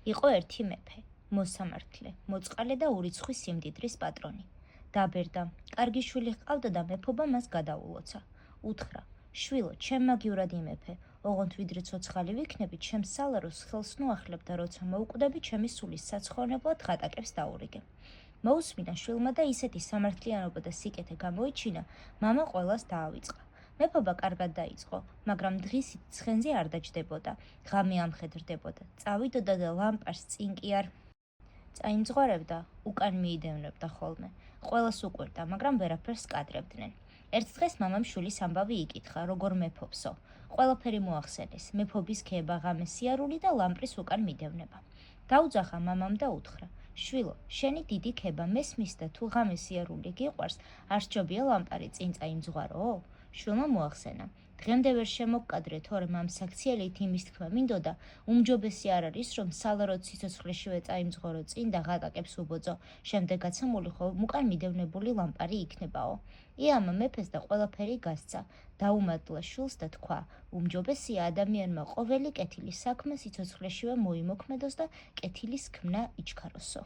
იყო ერთი მეფე, მოსამართლე, მოწყალე და ურიცხვის სიმდიდრის პატრონი. დაბერდა, კარგი შვილი ჰყავდა და მეფობა მას გადაულოცა. უთხრა: შვილო, ჩემ მაგივრად იმეფე, ოღონდ ვიდრე ცოცხალი ვიქნები, ჩემს სალაროს ხელს ნუახლებ და როცა მოუკვდები, ჩემი სულის საცხოვნებლად ღატაკებს დაურიგე. მოусმინა შვილმა და ისეთი სამართლიანობა და სიკეთე გამოიჩინა, მამა ყველას დაავიწყა. მეფობა კარგად დაიწყო, მაგრამ დღისით ცხენზე არ დაჯდებოდა, ღამე ამხედრდებოდა, წავიდოდა და ლამპარს წინ კი არ წაიმძღვარებდა, უკან მიიდევნებდა ხოლმე. ყველას უყვირდა, მაგრამ ვერაფერს კადრებდნენ. ერთ დღეს მამამ შვილის ამბავი იკითხა, როგორ მეფობსო. ყველაფერი მოახსენეს, მეფობის ქება, ღამე სიარული და ლამპრის უკან მიდევნება. დაუძახა მამამ და უთხრა: შვილო, შენი დიდი ქება მესმის და თუ ღამე სიარული გიყვარს, არ სჯობია ლამპარი წინ წაიმძღვარო? შვილმა მოახსენა: დღემდე ვერ შემოგკადრე, თორემ ამ საქციელით იმის თქმა მინდოდა, უმჯობესი არ არის, რომ სალაროდ სიცოცხლეშივე წაიმძღვარო წინ და ღატაკებს უბოძო, შემდეგაც უკან მიდევნებული ლამპარი იქნებაო. იამა მეფეს და ყველაფერი გასცა, დაუმატლა შვილს და თქვა: უმჯობესია ადამიანმა ყოველი კეთილი საქმე სიცოცხლეშივე მოიმოქმედოს და კეთილის ქმნა იჩქაროსო.